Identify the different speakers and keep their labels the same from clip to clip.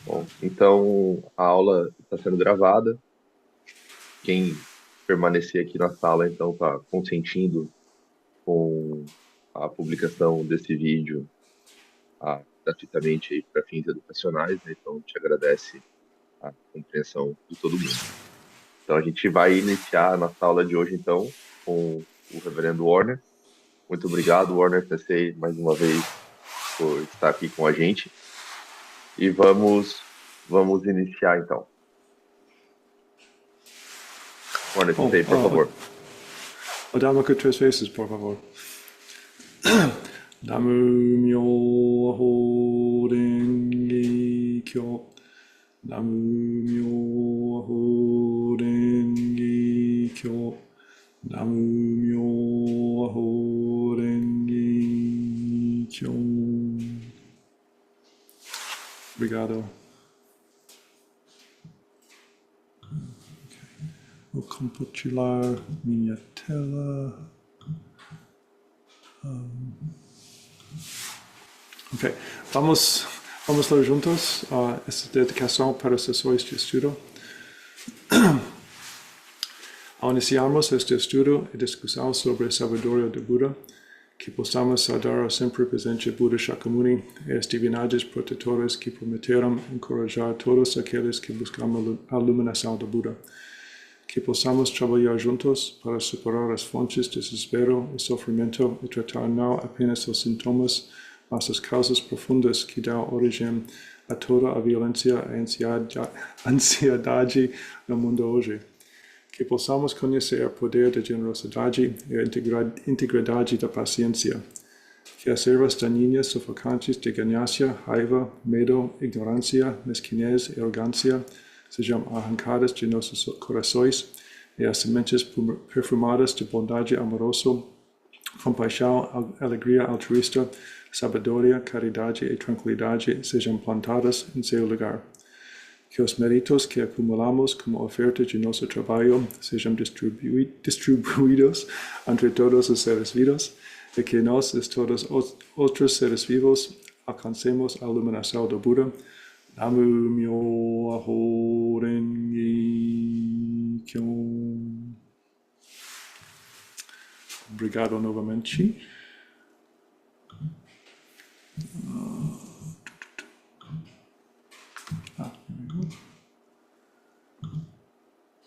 Speaker 1: Bom, então a aula está sendo gravada. Quem permanecer aqui na sala, então, está consentindo com a publicação desse vídeo gratuitamente para fins educacionais, né? Então, te agradece a compreensão de todo mundo. Então, a gente vai iniciar a nossa aula de hoje, então, com o Reverendo Warner. Muito obrigado, Warner Sensei, mais uma vez, por estar aqui com a gente. E vamos iniciar, então. Warner Sensei, por favor.
Speaker 2: O Dharma com 3 vezes, por favor. Namu Myoho Renge Kyo. Namu Myoho Renge Kyo. Namu Myoho Renge Kyo. Obrigado. Vou compartilhar minha tela. Ok, vamos ler juntos essa dedicação para sessões de estudo. Ao iniciarmos este estudo e discussão sobre a sabedoria do Buda, que possamos saudar o sempre presente Buda Shakyamuni e as divindades protetoras que prometeram encorajar todos aqueles que buscam a iluminação do Buda. Que possamos trabalhar juntos para superar as fontes de desespero e sofrimento e tratar não apenas os sintomas, mas as causas profundas que dão origem a toda a violência e ansiedade no mundo hoje. Que possamos conhecer o poder da generosidade e a integridade da paciência. Que as ervas daninhas sufocantes de ganância, raiva, medo, ignorância, mesquinhez e arrogância sejam arrancadas de nossos corações e as sementes perfumadas de bondade amorosa, compaixão, alegria altruísta, sabedoria, caridade e tranquilidade sejam plantadas em seu lugar. Que os méritos que acumulamos como oferta de nosso trabalho sejam distribuídos entre todos os seres vivos e que nós e todos os outros seres vivos alcancemos a iluminação do Buda. Namu Myoho Renge Kyo. Obrigado novamente.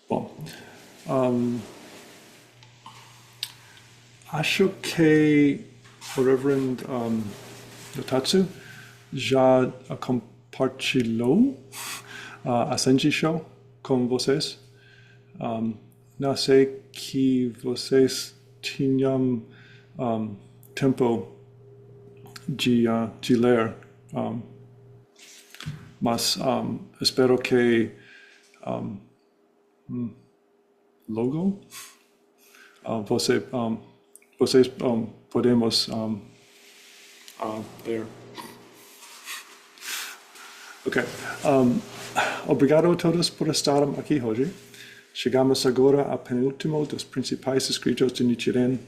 Speaker 2: Bom, acho que o Reverend Notatsu já compartilhou a Senji-sho com vocês. Não sei que vocês tinham tempo de ler, mas espero que logo vocês podemos ler. Ok. Obrigado a todos por estar aqui hoje. Chegamos agora ao penúltimo dos principais escritos de Nichiren.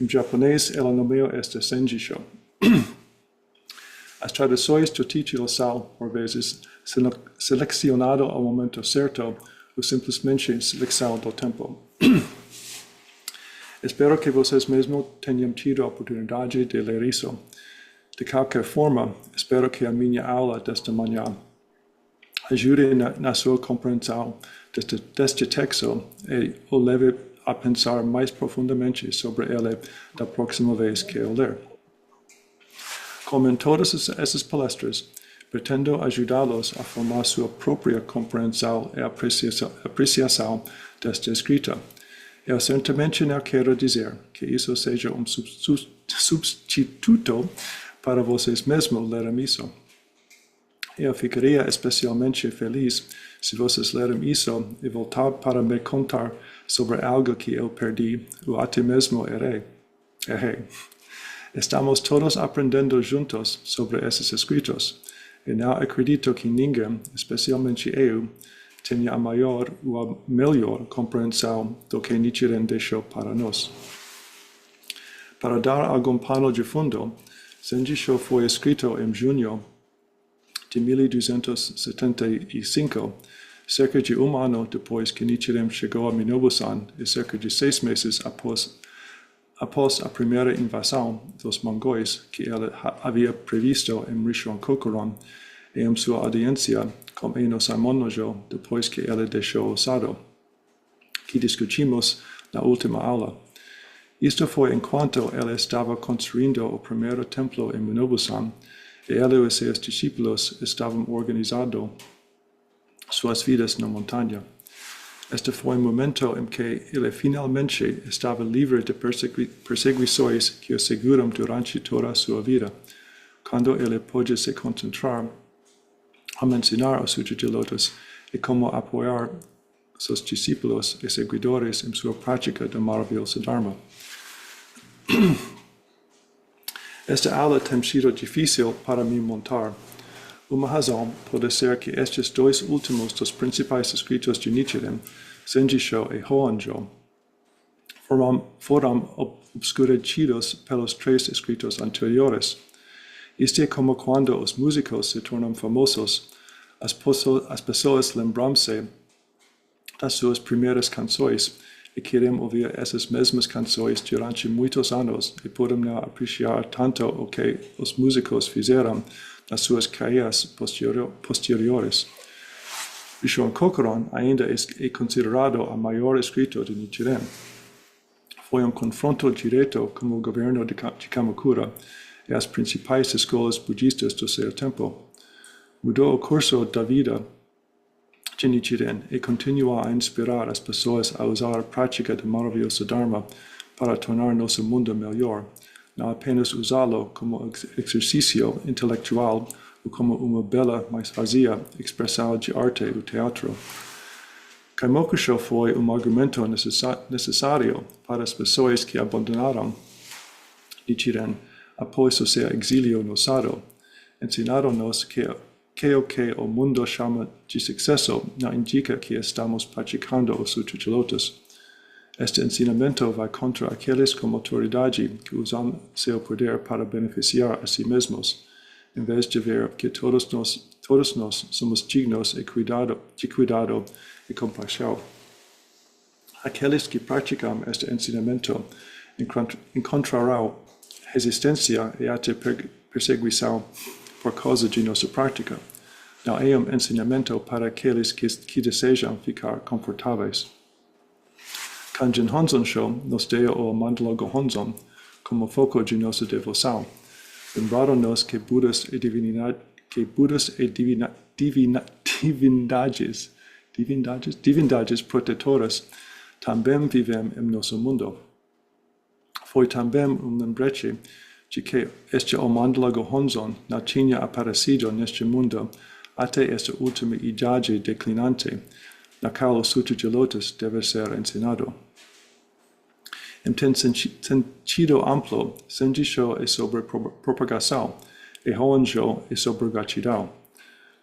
Speaker 2: Em japonês, ele nomeou este Senji-sho. As traduções do título são, por vezes, selecionado ao momento certo ou simplesmente seleção do tempo. Espero que vocês mesmos tenham tido a oportunidade de ler isso. De qualquer forma, espero que a minha aula desta manhã ajude na sua compreensão deste texto e o leve a pensar mais profundamente sobre ele da próxima vez que eu ler. Como em todas essas palestras, pretendo ajudá-los a formar sua própria compreensão e apreciação desta escrita. Eu certamente não quero dizer que isso seja um substituto para vocês mesmos lerem isso. Eu ficaria especialmente feliz se vocês lerem isso e voltar para me contar sobre algo que eu perdi ou até mesmo errei. Estamos todos aprendendo juntos sobre esses escritos e não acredito que ninguém, especialmente eu, tenha a maior ou a melhor compreensão do que Nichiren deixou para nós. Para dar algum pano de fundo, Senji-sho foi escrito em junho de 1275, cerca de ano depois que Nichiren chegou a Minobu-san e cerca de 6 meses após a primeira invasão dos mongóis que ele havia previsto em Rishon Kokuron e em sua audiência com Eno Saimonojo depois que ele deixou Osado, que discutimos na última aula. Isto foi enquanto ele estava construindo o primeiro templo em Minobu-san e ele e seus discípulos estavam organizando suas vidas na montanha. Este foi o momento em que ele finalmente estava livre de perseguições que o seguram durante toda a sua vida, quando ele pôde se concentrar a ensinar o Sutra de Lótus e como apoiar seus discípulos e seguidores em sua prática do maravilhoso Dharma. Esta aula tem sido difícil para mim montar. Uma razão pode ser que estes dois últimos dos principais escritos de Nichiren, Senji-sho e Hoanjo, foram obscurecidos pelos 3 escritos anteriores. Isto é como quando os músicos se tornam famosos, as pessoas lembram-se das suas primeiras canções e querem ouvir essas mesmas canções durante muitos anos e podem não apreciar tanto o que os músicos fizeram nas suas carreiras posteriores. Rishon Kokuron ainda é considerado o maior escrito de Nichiren. Foi confronto direto com o governo de Kamakura e as principais escolas budistas do seu tempo. Mudou o curso da vida de Nichiren e continua a inspirar as pessoas a usar a prática do maravilhoso Dharma para tornar nosso mundo melhor, não apenas usá-lo como exercício intelectual ou como uma bela, mas vazia expressão de arte do teatro. Kaimokusho foi argumento necessário para as pessoas que abandonaram Nichiren após o seu exílio no Sado. Ensinaram-nos que o que o mundo chama de sucesso não indica que estamos praticando o Sutra de Lótus. Este ensinamento vai contra aqueles com autoridade que usam seu poder para beneficiar a si mesmos, em vez de ver que todos nós somos dignos de cuidado e compaixão. Aqueles que praticam este ensinamento encontrarão resistência e até perseguição por causa de nossa prática. Não é ensinamento para aqueles que desejam ficar confortáveis. Kanjin Honzon-sho nos deu o mandala Gohonzon como foco de nossa devoção, lembrando-nos que Budas e divindades protetoras também vivem em nosso mundo. Foi também lembrete de que este o mandala Gohonzon não tinha aparecido neste mundo até esta última idade declinante, na qual o Sutra de Lótus deve ser ensinado. Em sentido amplo, Senji-sho é sobre propagação e Hoanjo é sobre gratidão.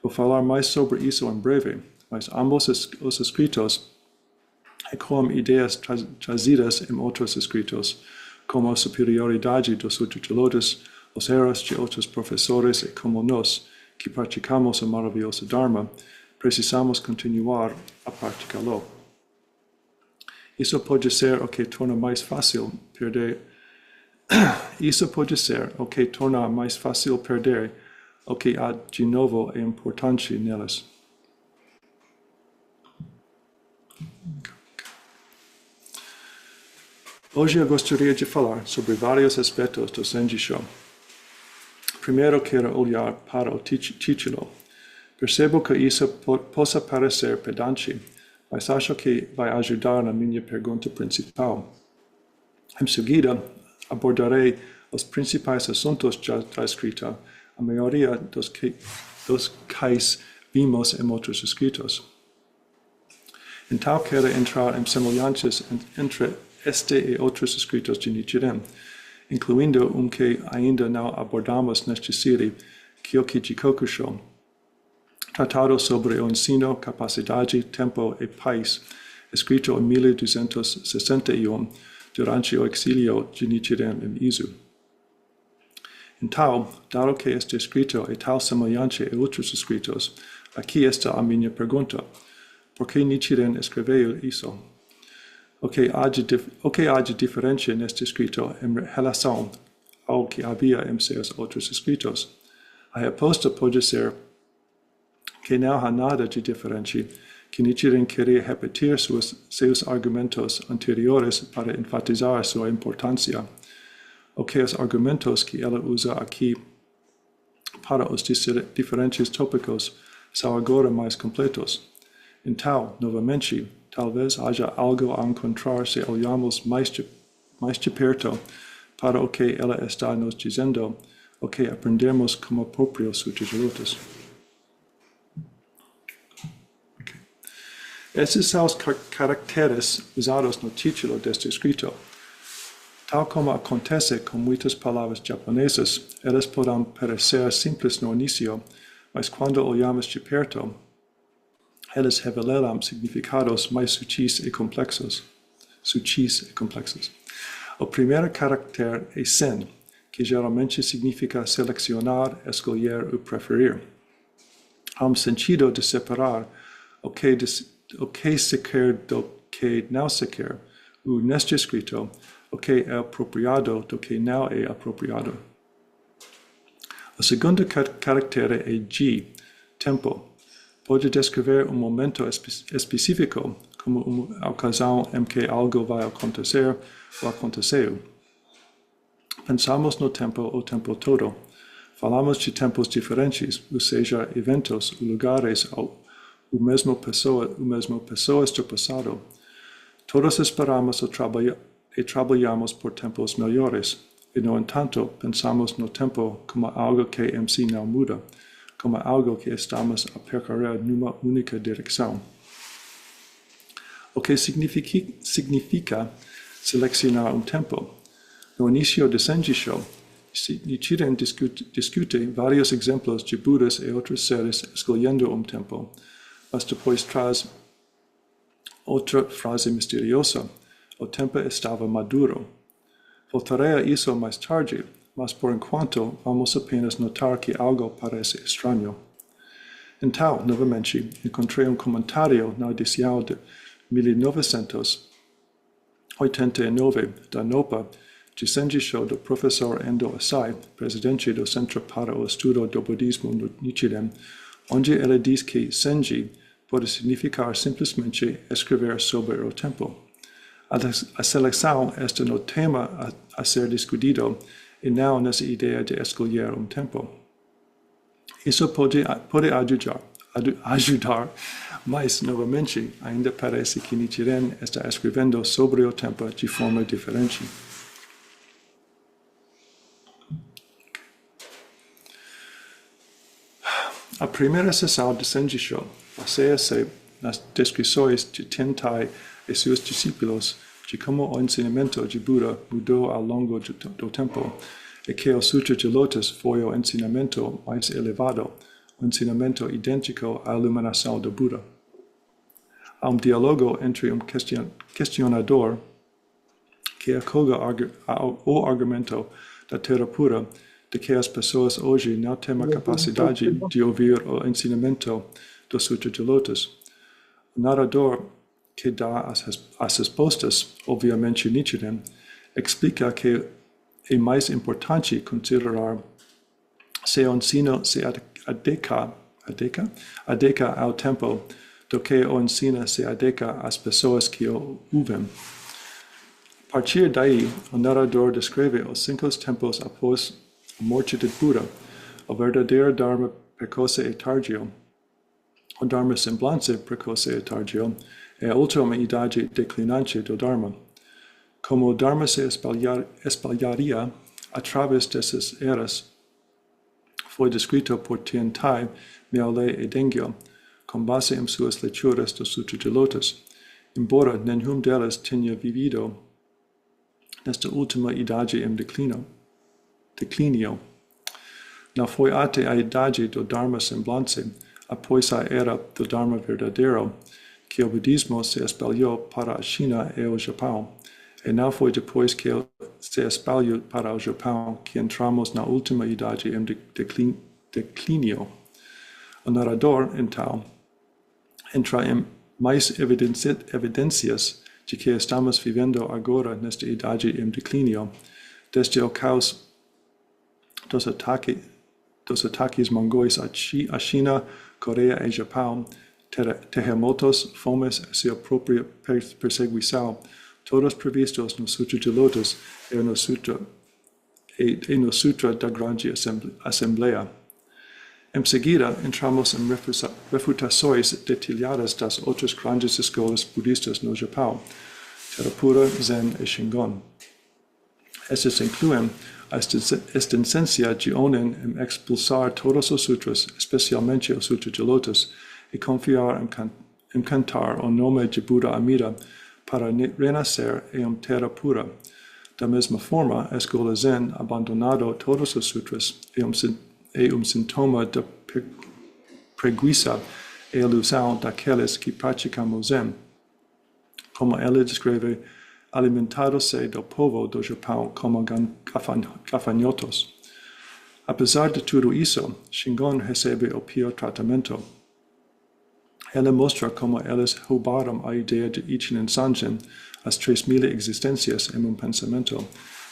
Speaker 2: Vou falar mais sobre isso em breve, mas ambos os escritos ecoam ideias trazidas em outros escritos, como a superioridade do Sutra de Lótus, os erros de outros professores e como nós, que praticamos o maravilhoso Dharma, precisamos continuar a praticá-lo. Isso pode ser o que torna mais fácil perder. Isso pode ser o que torna mais fácil perder o que há de novo e importante nelas. Hoje eu gostaria de falar sobre vários aspectos do Senji-sho. Primeiro quero olhar para o título. Percebo que isso possa parecer pedante, mas acho que vai ajudar na minha pergunta principal. Em seguida, abordarei os principais assuntos da escrita, a maioria dos quais vimos em outros escritos. Então, quero entrar em semelhanças entre este e outros escritos de Nichiren, incluindo que ainda não abordamos nesta série, Kyoki Jikokusho, tratado sobre o ensino, capacidade, tempo e paz, escrito em 1261, durante o exílio de Nichiren em Izu. En tal, dado que este escrito é tal semelhante a outros escritos, aqui está a minha pergunta. Por que Nichiren escreveu isso? O que há de diferente neste escrito em relação ao que havia em seus outros escritos? A resposta pode ser que não há nada de diferente, que Nichiren queria repetir seus argumentos anteriores para enfatizar sua importância. O que os argumentos que ela usa aqui para os diferentes tópicos são agora mais completos. Então, novamente, talvez haja algo a encontrar se olhamos mais de perto para o que ela está nos dizendo, o que aprendemos como próprio Sutra de Lótus. Esses são os caracteres usados no título deste escrito. Tal como acontece com muitas palavras japonesas, elas podem parecer simples no início, mas quando olhamos de perto, elas revelam significados mais sutis e complexos. O primeiro caractere é sen, que geralmente significa selecionar, escolher ou preferir. Há um sentido de separar o que se quer do que não se quer, ou neste escrito, o que é apropriado do que não é apropriado. O segundo caractere é ji, tempo. Pode descrever um momento específico, como uma ocasião em que algo vai acontecer ou aconteceu. Pensamos no tempo o tempo todo. Falamos de tempos diferentes, ou seja, eventos ou lugares ou mesmo pessoas do passado. Todos esperamos e trabalhamos por tempos melhores, e no entanto pensamos no tempo como algo que em si não muda, como algo que estamos a percorrer numa única direção. O que significa selecionar um tempo? No início de Senji-sho, Nichiren discute vários exemplos de Budas e outros seres escolhendo um tempo, mas depois traz outra frase misteriosa: o tempo estava maduro. Voltarei a isso mais tarde, mas por enquanto vamos apenas notar que algo parece estranho. Então, novamente, encontrei um comentário na edição de 1989 da NOPA de Senji-sho do professor Endo Asai, presidente do Centro para o Estudo do Budismo no Nichiren, onde ele diz que Senji pode significar simplesmente escrever sobre o tempo. A seleção está no tema a ser discutido e não nessa ideia de escolher um tempo. Isso pode ajudar, mas, novamente, ainda parece que Nichiren está escrevendo sobre o tempo de forma diferente. A primeira sessão de Senji-sho baseia-se nas descrições de Tentai e seus discípulos de como o ensinamento de Buda mudou ao longo do tempo e que o Sutra de Lótus foi o ensinamento mais elevado, o ensinamento idêntico à iluminação do Buda. Há um diálogo entre um questionador que acolhe o argumento da Terra Pura de que as pessoas hoje não têm a capacidade de ouvir o ensinamento do Sutra de Lótus. O narrador que dá as respostas, obviamente Nichiren, explica que é mais importante considerar se o ensino se adequa ao tempo do que o ensino se adequa às pessoas que o ouvem. A partir daí, o narrador descreve os 5 tempos após a morte de Buda, o verdadeiro Dharma precoce e tardio, o Dharma semblante precoce e tardio, e a última idade declinante do Dharma. Como o Dharma se espalharia através dessas eras, foi descrito por Tiantai, Miaolei e Dengyo, com base em suas leituras do Sutra de Lótus, embora nenhum delas tenha vivido nesta última idade em declínio. Não foi até a idade do Dharma semblante, após a era do Dharma verdadeiro, que o budismo se espalhou para a China e o Japão, e não foi depois que se espalha para o Japão que entramos na última idade em declínio. O narrador, então, entra em mais evidências de que estamos vivendo agora nesta idade em declínio, desde o caos dos ataques mongóis à China, Coreia e Japão, terremotos, fomes e sua própria perseguição, todos previstos no Sutra de Lótus e no Sutra da Grande Assembleia. Em seguida, entramos em refutações detalhadas das outras grandes escolas budistas no Japão, Theravada, Zen e Shingon. Estas incluem a existência de Onin em expulsar todos os sutras, especialmente o Sutra de Lótus, e confiar em cantar o nome de Buda Amida para renascer em terra pura. Da mesma forma, a escola Zen abandonado todos os sutras e sintoma da preguiça e ilusão daqueles que praticam o Zen. Como ela descreve, alimentado-se do povo do Japão como gafanhotos. Apesar de tudo isso, Shingon recebe o pior tratamento. Ela mostra como eles roubaram a ideia de Ichinen Sanjin, as 3.000 existências em pensamento,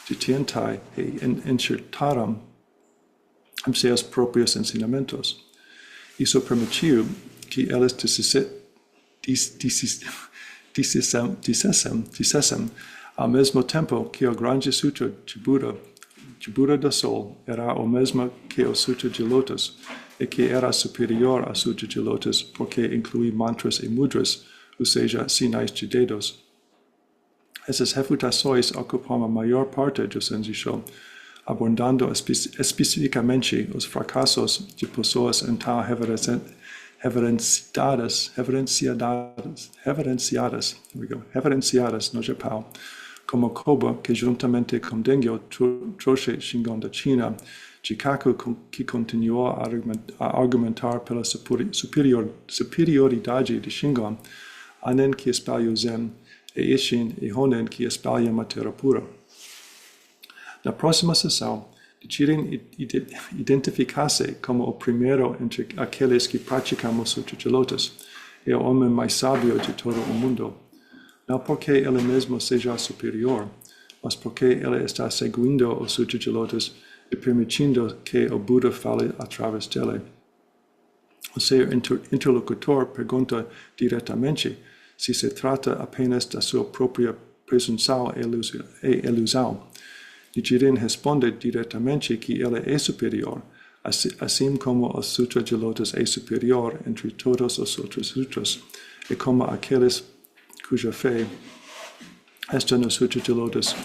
Speaker 2: de Tiantai e enxertaram em seus próprios ensinamentos. Isso permitiu que eles dissessem ao mesmo tempo que o grande Sutra de Buda do Sol era o mesmo que o Sutra de Lótus e que era superior ao Sutra de Lótus porque inclui mantras e mudras, ou seja, sinais de dedos. Essas refutações ocupam a maior parte do Senji-sho, abordando especificamente os fracassos de pessoas então reverenciadas no Japão, como Koba, que juntamente com Dengyo trouxe Shingon da China, Jikaku, que continuou a argumentar pela superioridade de Shingon, Anen, que espalha o Zen, e Ishin e Honen, que espalha a terra pura. Na próxima sessão, Nichiren identifica-se como o primeiro entre aqueles que praticam o Sutra de Lótus e o homem mais sábio de todo o mundo. Não porque ele mesmo seja superior, mas porque ele está seguindo o Sutra de Lótus e permitindo que o Buda fale através dele. O seu interlocutor pergunta diretamente se se trata apenas da sua própria presunção e ilusão. Nichiren responde diretamente que ele é superior, assim como o Sutra de Lótus é superior entre todos os outros sutras, e como aqueles cuja fé está no Sutra de Lótus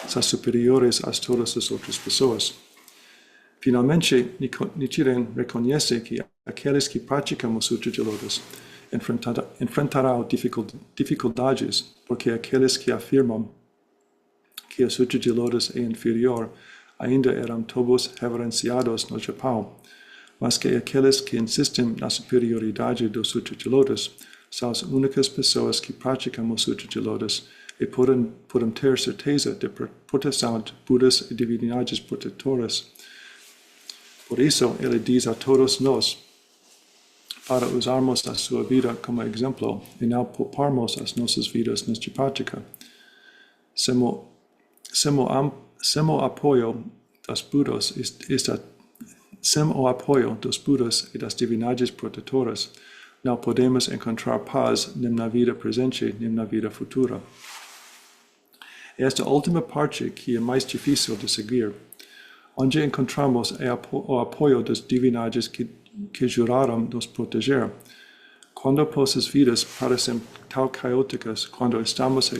Speaker 2: são superiores a todas as outras pessoas. Finalmente, Nichiren reconhece que aqueles que praticam o Sutra de Lótus enfrentarão dificuldades, porque aqueles que afirmam que o Sutra de Lótus é inferior ainda eram todos reverenciados no Japão, mas que aqueles que insistem na superioridade do Sutra de Lótus são as únicas pessoas que praticam o Sutra de Lótus e podem ter certeza da proteção de Budas e divindades protetoras. Por isso, ele diz a todos nós para usarmos a sua vida como exemplo e não pouparmos as nossas vidas nesta prática. Sem o apoio dos Budas e das divindades protetoras, não podemos encontrar paz nem na vida presente nem na vida futura. Esta última parte que é mais difícil de seguir, onde encontramos o apoio das divindades que juraram nos proteger. Quando nossas vidas parecem tão caóticas, quando estamos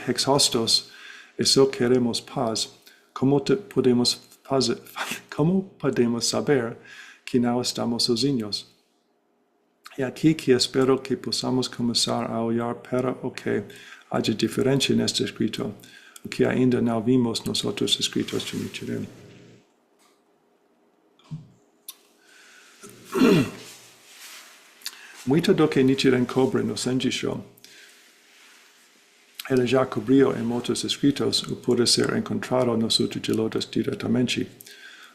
Speaker 2: exaustos e só queremos paz, como podemos saber que não estamos sozinhos? É aqui que espero que possamos começar a olhar para o que há de diferente neste escrito, o que ainda não vimos nos outros escritos de Nichiren. Muito do que Nichiren cobre no Senji-sho Ele já cobriu em outros escritos o pode ser encontrado no Sutra de Lótus diretamente.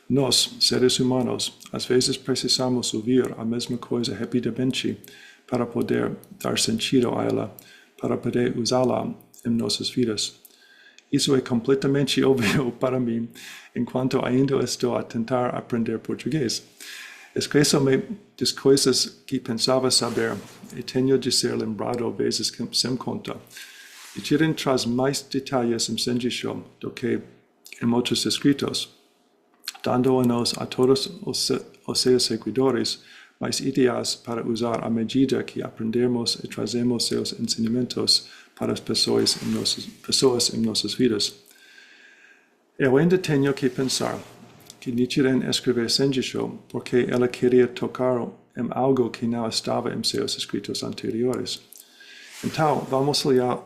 Speaker 2: Nós, seres humanos, às vezes precisamos ouvir a mesma coisa rapidamente para poder dar sentido a ela, para poder usá-la em nossas vidas. Isso é completamente óbvio para mim, enquanto ainda estou a tentar aprender português. Esqueço-me das coisas que pensava saber e tenho de ser lembrado vezes sem conta. Nichiren traz mais detalhes em Senji-sho do que em outros escritos, dando-nos a todos os seus seguidores mais ideias para usar à medida que aprendemos e trazemos seus ensinamentos para as pessoas em nossas vidas. Eu ainda tenho que pensar que Nichiren escreveu Senji-sho porque ela queria tocar em algo que não estava em seus escritos anteriores. Então, vamos olhar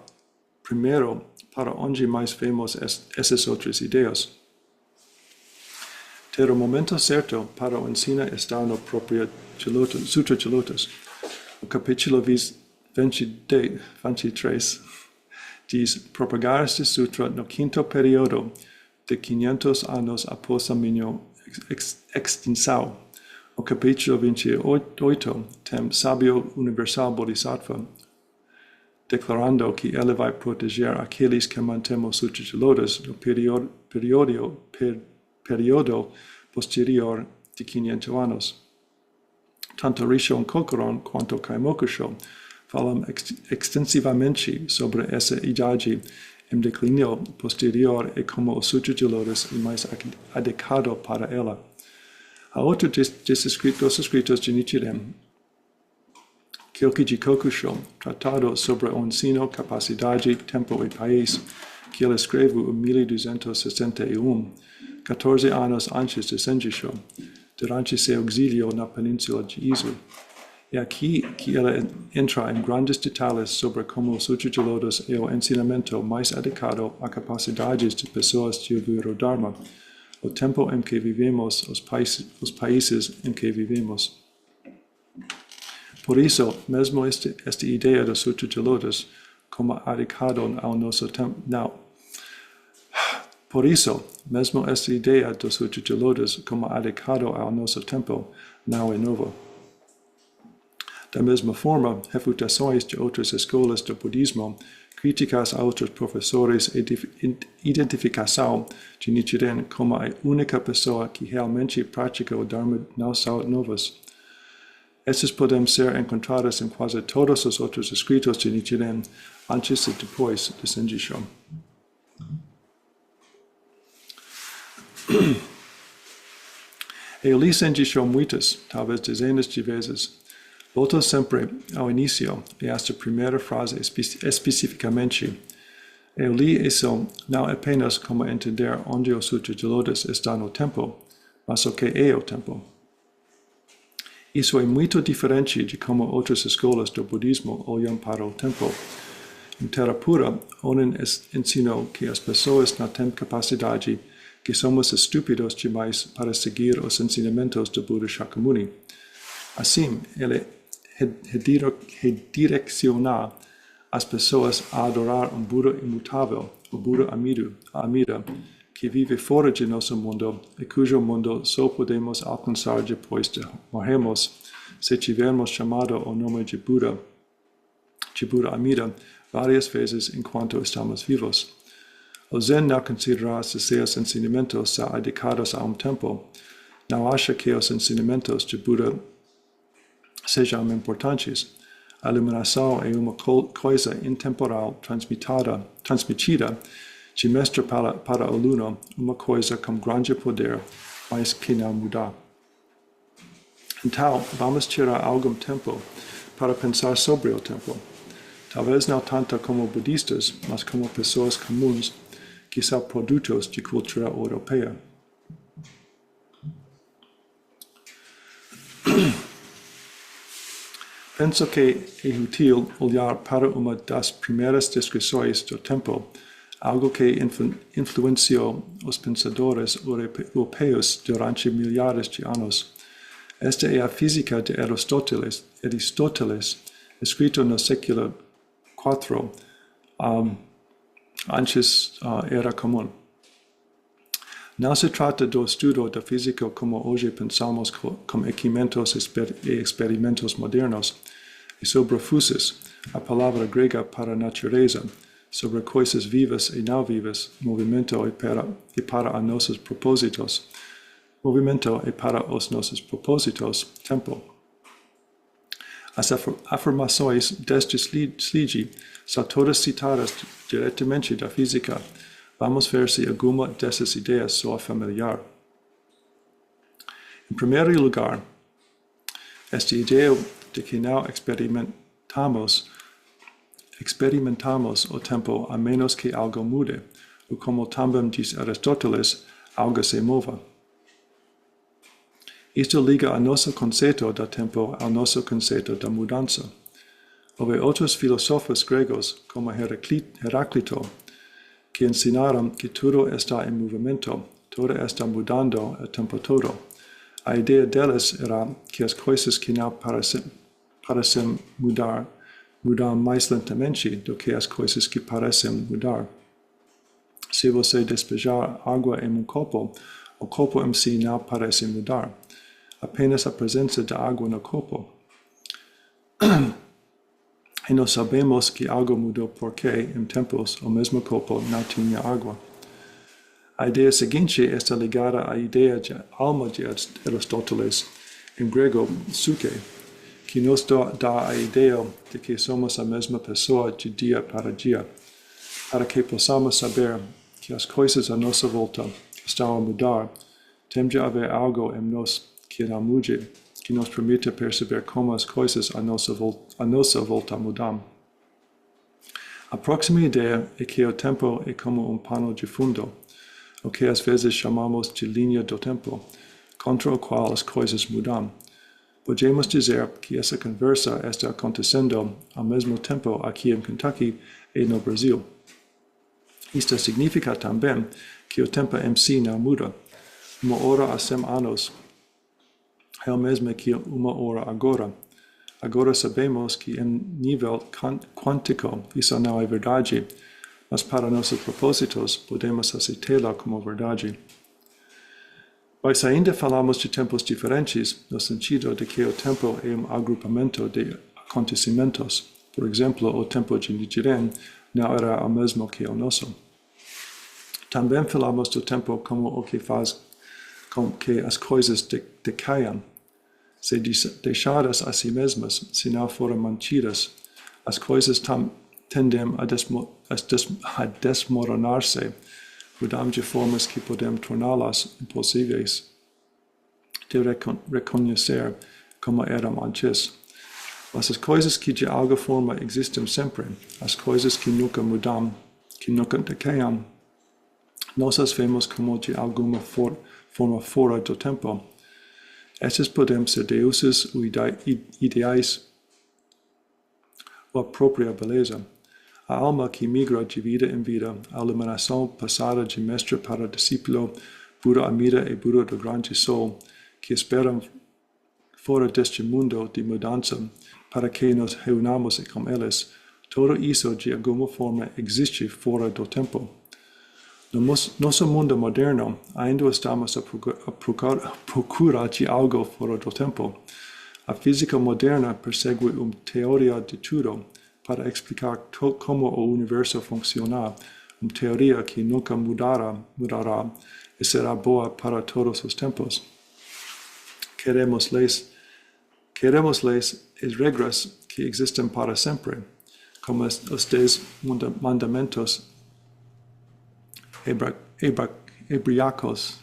Speaker 2: primeiro para onde mais vemos essas outras ideias. Ter o momento certo para o ensino está no próprio Sutra de Lótus. O capítulo 23 diz: propagar este sutra no quinto período de 500 anos após a minha extinção. O capítulo 28 tem sábio universal Bodhisattva declarando que ele vai proteger aqueles que mantêm o Sutra de Lótus no período posterior de 500 anos. Tanto Rishon Kokuron quanto Kaimokusho falam extensivamente sobre essa idade em declínio posterior e como o Sutra de Lótus é mais adequado para ela. Há outros dos escritos de Nichiren, Kyokiji Kokusho, tratado sobre o ensino, capacidade, tempo e país, que ele escreveu em 1261, 14 anos antes de Senji-sho, durante seu exílio na península de Izu. É aqui que ele entra em grandes detalhes sobre como o Sutra de Lótus é o ensinamento mais adequado a capacidades de pessoas de ouvir o Dharma, o tempo em que vivemos, os países em que vivemos. Por isso, mesmo esta ideia do Sutra de Lótus como adequado ao nosso tempo, Por isso, mesmo esta ideia do Sutra de Lótus como adequado ao nosso tempo não é nova. Da mesma forma, refutações de outras escolas do budismo, críticas a outros professores e identificação de Nichiren como a única pessoa que realmente pratica o Dharma não são novas. Essas podem ser encontradas em quase todos os outros escritos de Nichiren antes e depois de Senji-sho. Eu li Senji-sho muitas, talvez dezenas de vezes. Volto sempre ao início e esta primeira frase especificamente. Eu li isso não apenas como entender onde o Sutra de Lótus está no tempo, mas o que é o tempo. Isso é muito diferente de como outras escolas do budismo olham para o tempo. Em Terra Pura, Onin ensinou que as pessoas não têm capacidade, que somos estúpidos demais para seguir os ensinamentos do Buda Shakyamuni. Assim, ele redireciona as pessoas a adorar um Buda imutável, o Buda Amida, que vive fora de nosso mundo e cujo mundo só podemos alcançar depois de morrermos, se tivermos chamado o nome de Buda Amida, várias vezes enquanto estamos vivos. O Zen não considera se seus ensinamentos são adequados a um tempo, não acha que os ensinamentos de Buda sejam importantes. A iluminação é uma coisa intemporal transmitida de mestre para aluno, uma coisa com grande poder, mas que não muda. Então, vamos tirar algum tempo para pensar sobre o tempo. Talvez não tanto como budistas, mas como pessoas comuns que são produtos de cultura europeia. Penso que é útil olhar para uma das primeiras descrições do tempo, algo que influenciou os pensadores europeus durante milhares de anos. Esta é a física de Aristóteles, escrito no século IV antes era común. No se trata do estudo da física como hoje pensamos como equipamentos e experimentos modernos, e sobre fuses, a palavra grega para natureza, sobre coisas vivas e não vivas, movimento e para os nossos propósitos, movimento e para os nossos propósitos, tempo. As afirmações deste slide são todas citadas diretamente da física. Vamos ver se alguma dessas ideias soa familiar. Em primeiro lugar, esta ideia de que não experimentamos o tempo a menos que algo mude, ou como também diz Aristóteles, algo se mova. Isto liga o nosso conceito do tempo ao nosso conceito da mudança. Houve outros filósofos gregos, como Heráclito, que ensinaram que tudo está em movimento, tudo está mudando o tempo todo. A ideia deles era que as coisas que não parecem mudam mais lentamente do que as coisas que parecem mudar. Se você despejar água em um copo, o copo em si não parece mudar. Apenas a presença da água no copo. E nós sabemos que algo mudou porque, em tempos, o mesmo copo não tinha água. A ideia seguinte está ligada à ideia de alma de Aristóteles, em grego, psyche, que nos dá a ideia de que somos a mesma pessoa de dia para dia, para que possamos saber que as coisas à nossa volta estão a mudar. Tem de haver algo em nós que não mude, que nos permita perceber como as coisas à nossa volta mudam. A próxima ideia é que o tempo é como um pano de fundo, o que às vezes chamamos de linha do tempo, contra o qual as coisas mudam. Podemos dizer que essa conversa está acontecendo ao mesmo tempo aqui em Kentucky e no Brasil. Isto significa também que o tempo em si não muda. Uma hora há 100 anos é o mesmo que uma hora agora. Agora sabemos que em nível quântico isso não é verdade, mas para nossos propósitos podemos aceitá-la como verdade. Mas ainda falamos de tempos diferentes, no sentido de que o tempo é um agrupamento de acontecimentos. Por exemplo, o tempo de Nichiren não era o mesmo que o nosso. Também falamos do tempo como o que faz com que as coisas decaiam. Se deixadas a si mesmas, se não forem mantidas, as coisas tendem a desmoronar-se, mudando de formas que podemos torná-las impossíveis de reconhecer como eram antes. Mas as coisas que de alguma forma existem sempre, as coisas que nunca mudam, que nunca decaiam, nós as vemos como de alguma forma fora do tempo. Estas podem ser deuses ou ideais ou a própria beleza. A alma que migra de vida em vida, a iluminação passada de mestre para discípulo, Buda Amida e Buda do Grande Sol, que esperam fora deste mundo de mudança para que nos reunamos com eles, tudo isso de alguma forma existe fora do tempo. No nosso mundo moderno, ainda estamos a procura de algo fora do tempo. A física moderna persegue uma teoria de tudo para explicar como o universo funciona, uma teoria que nunca mudará e será boa para todos os tempos. Queremos leis e regras que existem para sempre, como os 10 mandamentos hebraicos,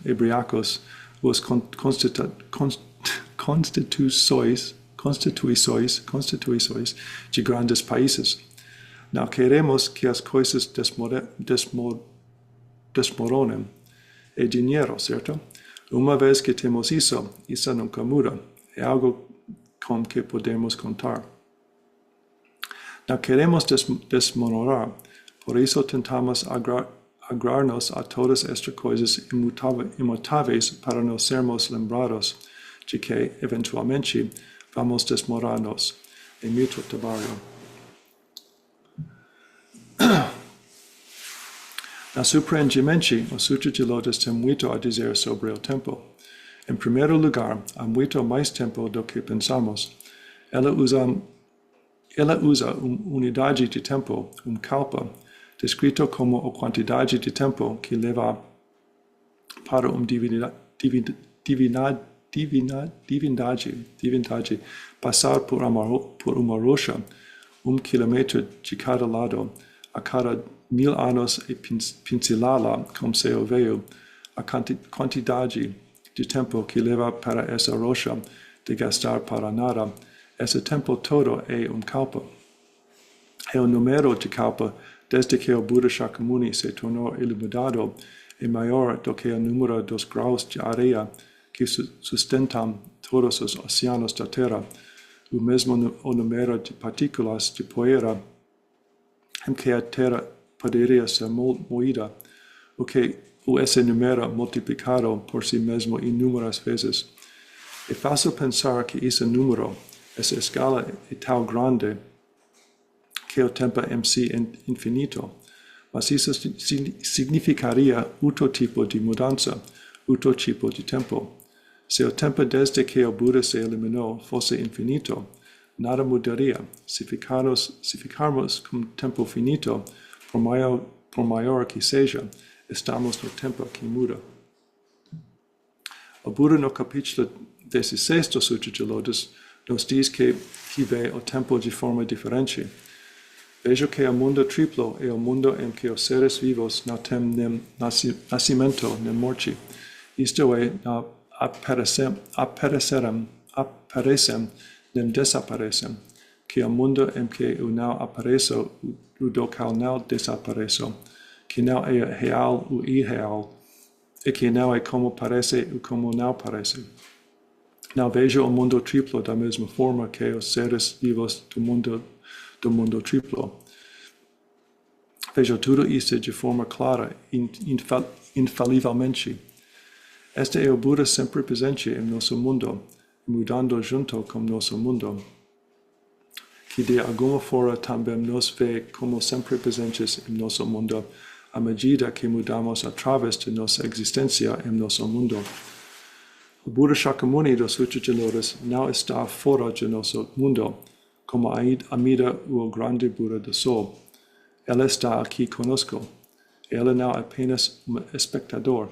Speaker 2: os constituições de grandes países. Não queremos que as coisas desmoronem. É dinheiro, certo? Uma vez que temos isso nunca muda. É algo com que podemos contar. Não queremos desmoronar, por isso tentamos agrar-nos a todas estas coisas imutáveis para não sermos lembrados de que, eventualmente, vamos desmoronar-nos. É muito trabalho. Surpreendentemente, o Sutra de Lótus tem muito a dizer sobre o tempo. Em primeiro lugar, há muito mais tempo do que pensamos. Ela usa unidade de tempo, kalpa, descrito como a quantidade de tempo que leva para divindade passar por uma rocha, 1 quilômetro de cada lado, a cada 1000 anos e pincelá-la com seu veio, a quantidade de tempo que leva para essa rocha de gastar para nada. Esse tempo todo é kalpa. E o número de kalpa, desde que o Buda Shakyamuni se tornou iluminado, é maior do que o número dos graus de areia que sustentam todos os oceanos da Terra, o mesmo o número de partículas de poeira em que a Terra poderia ser moída, esse número multiplicado por si mesmo inúmeras vezes. É fácil pensar que esse número, essa escala é tão grande que o tempo em si é infinito, mas isso significaria outro tipo de mudança, outro tipo de tempo. Se o tempo desde que o Buda se eliminou fosse infinito, nada mudaria. Se ficarmos com tempo finito, por maior que seja, estamos no tempo que muda. O Buda no capítulo 16 do Sutra de Lótus nos diz que vê o tempo de forma diferente. Vejo que o mundo triplo é o mundo em que os seres vivos não têm nem nascimento nem morte. Isto é, não aparecem nem desaparecem. Que o mundo em que o não aparece, o do qual não desaparece, que não é real o irreal, e que não é como parece ou como não parece. Não vejo o mundo triplo da mesma forma que os seres vivos do mundo triplo. Vejo tudo isso de forma clara, infalivelmente. Este é o Buda sempre presente em nosso mundo, mudando junto com nosso mundo, que de alguma forma também nos vê como sempre presentes em nosso mundo, à medida que mudamos através de nossa existência em nosso mundo. O Buda Shakyamuni do Sutra de Lótus não está fora de nosso mundo, como Amida, o grande Buda do Sol. Ela está aqui conosco. Ela não é apenas um espectador.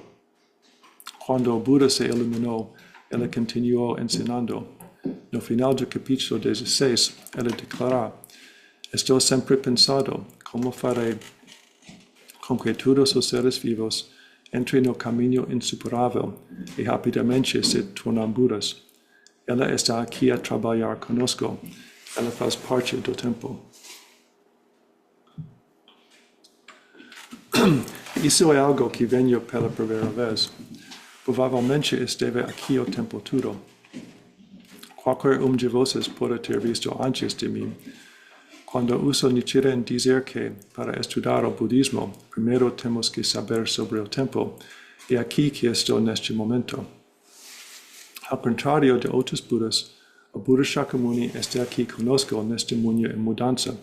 Speaker 2: Quando o Buda se iluminou, ela continuou ensinando. No final do capítulo 16, ela declara: estou sempre pensando como farei com que todos os seres vivos entrem no caminho insuperável e rapidamente se tornem Budas. Ela está aqui a trabalhar conosco. Ela faz parte do tempo. Isso é algo que venho pela primeira vez. Provavelmente esteve aqui o tempo todo. Qualquer de vocês pode ter visto antes de mim. Quando uso Nichiren dizer que, para estudar o budismo, primeiro temos que saber sobre o tempo, é aqui que estou neste momento. Ao contrário de outros Budas, o Buda Shakyamuni está aqui conosco neste mundo em mudança.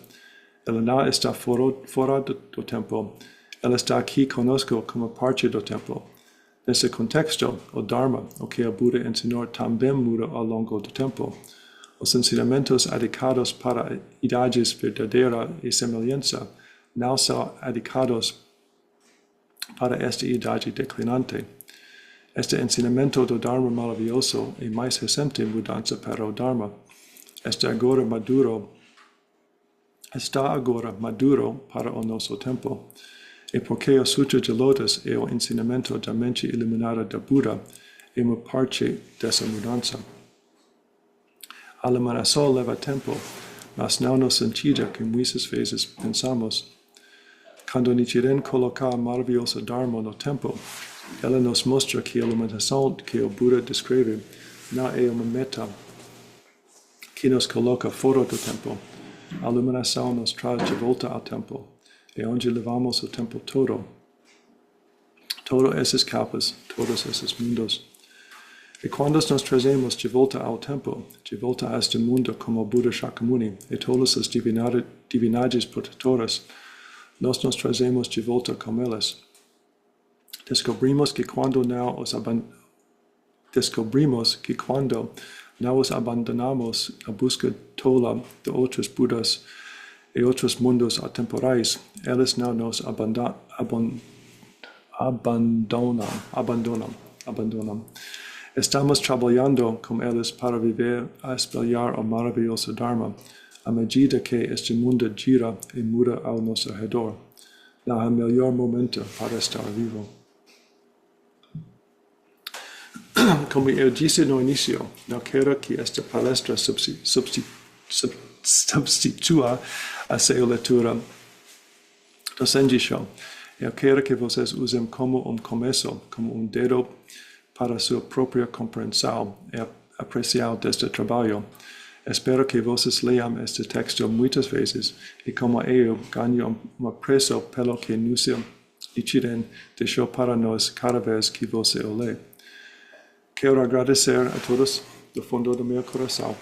Speaker 2: Ela não está fora do tempo. Ela está aqui conosco como parte do tempo. Nesse contexto, o Dharma, o que o Buda ensinou, também muda ao longo do tempo. Os ensinamentos adequados para idades verdadeira e semelhança não são adequados para esta idade declinante. Este ensinamento do Dharma maravilhoso é mais recente mudança para o Dharma. Está agora maduro para o nosso tempo. E porque o Sutra de Lótus é o ensinamento da mente iluminada da Buda, é uma parte dessa mudança. A iluminação leva tempo, mas não no sentido que muitas vezes pensamos. Quando Nichiren coloca a maravilhosa Dharma no tempo, ela nos mostra que a iluminação que o Buda descreve não é uma meta que nos coloca fora do tempo. A iluminação nos traz de volta ao tempo. É onde levamos o tempo todo. Todas essas capas, todos esses mundos. E quando nós trazemos de volta ao tempo, de volta a este mundo como o Buda Shakyamuni e todas as divindades protetoras, nós nos trazemos de volta com elas. Descobrimos que cuando nos abandonamos a busca tola de otros budas y otros mundos atemporais, eles não nos abandonam. Estamos trabalhando com eles para viver a espelhar o maravilhoso Dharma, à medida que este mundo gira e muda ao nosso redor. Não há melhor momento para estar vivo. Como eu disse no início, não quero que esta palestra substitua a sua leitura do Senji-sho. Eu quero que vocês usem como começo, como dedo para sua própria compreensão e apreciação deste trabalho. Espero que vocês leiam este texto muitas vezes e, como eu, ganhem um apreço pelo que Nichiren deixou para nós cada vez que você o lê. Quero agradecer a todos do fundo do meu coração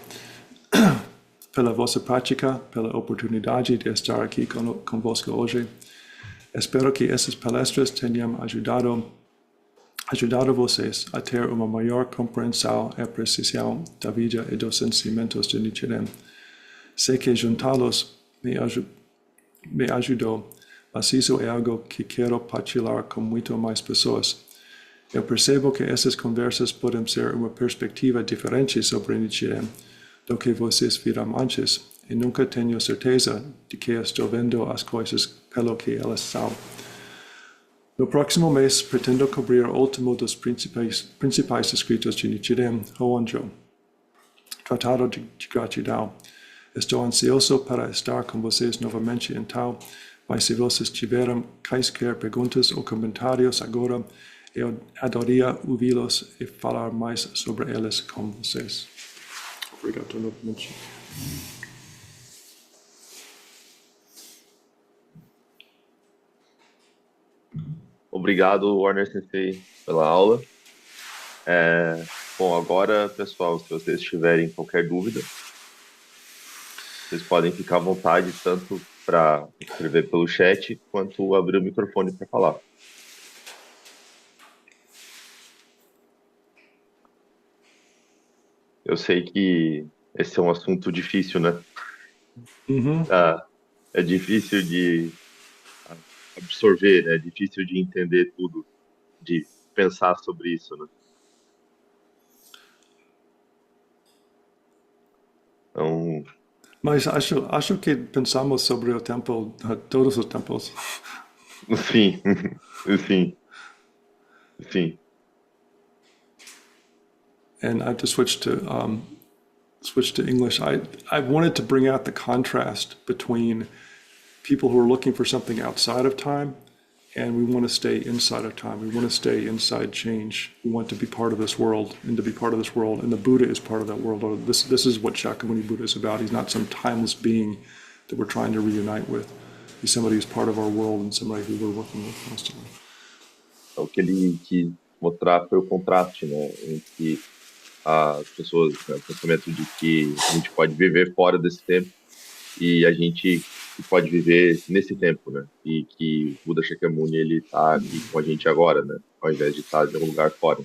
Speaker 2: pela vossa prática, pela oportunidade de estar aqui convosco hoje. Espero que essas palestras tenham ajudado vocês a ter uma maior compreensão e apreciação da vida e dos ensinamentos de Nichiren. Sei que juntá-los me ajudou, mas isso é algo que quero partilhar com muito mais pessoas. Eu percebo que essas conversas podem ser uma perspectiva diferente sobre Nichiren do que vocês viram antes, e nunca tenho certeza de que estou vendo as coisas pelo que elas são. No próximo mês, pretendo cobrir o último dos principais escritos de Nichiren, Hoanjo, Tratado de Gratidão. Estou ansioso para estar com vocês novamente então, mas se vocês tiverem quaisquer perguntas ou comentários agora, eu adoraria ouvi-los e falar mais sobre eles com vocês. Obrigado novamente.
Speaker 1: Obrigado, Warner Sensei, pela aula. Bom, agora, pessoal, se vocês tiverem qualquer dúvida, vocês podem ficar à vontade tanto para escrever pelo chat quanto abrir o microfone para falar. Eu sei que esse é um assunto difícil, né?
Speaker 2: Uhum.
Speaker 1: É difícil de absorver, né? É difícil de entender tudo, de pensar sobre isso, né? Então,
Speaker 2: Mas acho que pensamos sobre o tempo, todos os tempos.
Speaker 1: sim, sim.
Speaker 2: And I have to switch to English. I wanted to bring out the contrast between people who are looking for something outside of time, and we want to stay inside of time. We want to stay inside change. We want to be part of this world, and to be part of this world. And the Buddha is part of that world. This is what Shakyamuni Buddha is about. He's not some timeless being that we're trying to reunite with. He's somebody who's part of our world and somebody who we're working with constantly.
Speaker 1: O que ele quis mostrar foi o contraste, né, entre as pessoas, né, o pensamento de que a gente pode viver fora desse tempo e a gente pode viver nesse tempo, né, e que o Buda Shakyamuni, ele está aqui com a gente agora, né, ao invés de estar em algum lugar fora.